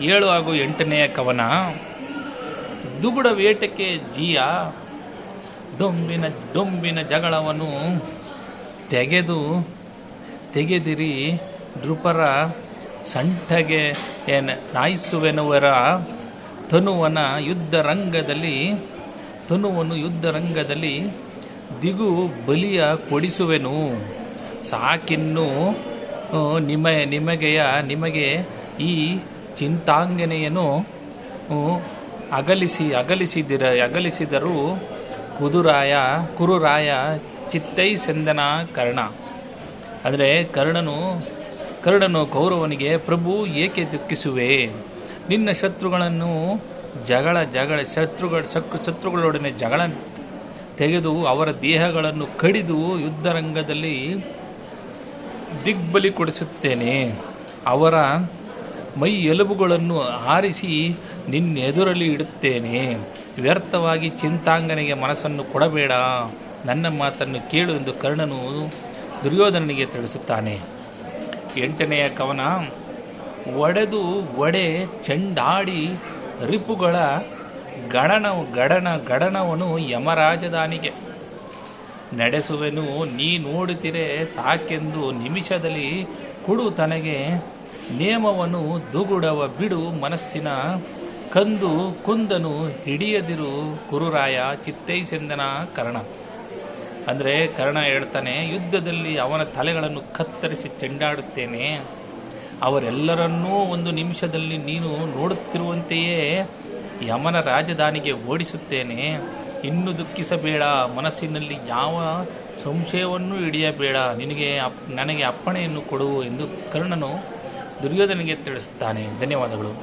7 ಹಾಗೂ 8ನೇ ಕವನ. ದುಗುಡ ವೇಟಕ್ಕೆ ಜಿಯ ಡೊಂಬಿನ ಜಗಳವನ್ನು ತೆಗೆದಿರಿ ನೃಪರ ಸಂಠಗೆ ನಾಯಿಸುವೆನುವರ ತನುವನ್ನು ಯುದ್ಧರಂಗದಲ್ಲಿ ದಿಗು ಬಲಿಯ ಕೊಡಿಸುವೆನು. ಸಾಕಿನ್ನು ನಿಮಗೆ ಈ ಚಿಂತಾಂಗನೆಯನ್ನು ಅಗಲಿಸಿದರು ಕುರುರಾಯ ಚಿತ್ತೈಸೆಂದನ ಕರ್ಣ. ಅಂದರೆ ಕರ್ಣನು ಕೌರವನಿಗೆ, ಪ್ರಭು ಏಕೆ ದುಃಖಿಸುವೆ? ನಿನ್ನ ಶತ್ರುಗಳನ್ನು ಶತ್ರುಗಳೊಡನೆ ಜಗಳ ತೆಗೆದು ಅವರ ದೇಹಗಳನ್ನು ಕಡಿದು ಯುದ್ಧರಂಗದಲ್ಲಿ ದಿಗ್ಬಲಿ ಕೊಡಿಸುತ್ತೇನೆ. ಅವರ ಮೈ ಎಲುಬುಗಳನ್ನು ಆರಿಸಿ ನಿನ್ನೆದುರಲ್ಲಿ ಇಡುತ್ತೇನೆ. ವ್ಯರ್ಥವಾಗಿ ಚಿಂತಾಂಗನೆಗೆ ಮನಸ್ಸನ್ನು ಕೊಡಬೇಡ, ನನ್ನ ಮಾತನ್ನು ಕೇಳು ಎಂದು ಕರ್ಣನು ದುರ್ಯೋಧನನಿಗೆ ತಿಳಿಸುತ್ತಾನೆ. 8ನೇ ಕವನ. ಒಡೆ ಚೆಂಡಾಡಿ ರಿಪುಗಳ ಗಡನವನು ಯಮರಾಜಧಾನಿಗೆ ನಡೆಸುವೆನು. ನೀ ನೋಡುತ್ತಿರೆ ಸಾಕೆಂದು ನಿಮಿಷದಲ್ಲಿ ಕೊಡು ತನಗೆ ನೇಮವನು. ದುಗುಡವ ಬಿಡು ಮನಸ್ಸಿನ ಕುಂದನು ಹಿಡಿಯದಿರು ಕುರುರಾಯ ಚಿತ್ತೈಸೆಂದನ ಕರ್ಣ. ಅಂದರೆ ಕರ್ಣ ಹೇಳ್ತಾನೆ, ಯುದ್ಧದಲ್ಲಿ ಅವನ ತಲೆಗಳನ್ನು ಕತ್ತರಿಸಿ ಚೆಂಡಾಡುತ್ತೇನೆ. ಅವರೆಲ್ಲರನ್ನೂ ಒಂದು ನಿಮಿಷದಲ್ಲಿ ನೀನು ನೋಡುತ್ತಿರುವಂತೆಯೇ ಯಮನ ರಾಜಧಾನಿಗೆ ಓಡಿಸುತ್ತೇನೆ. ಇನ್ನು ದುಃಖಿಸಬೇಡ, ಮನಸ್ಸಿನಲ್ಲಿ ಯಾವ ಸಂಶಯವನ್ನೂ ಹಿಡಿಯಬೇಡ, ನನಗೆ ಅಪ್ಪಣೆಯನ್ನು ಕೊಡು ಎಂದು ಕರ್ಣನು ದುರ್ಯೋಧನಿಗೆ ತಿಳಿಸುತ್ತಾನೆ. ಧನ್ಯವಾದಗಳು.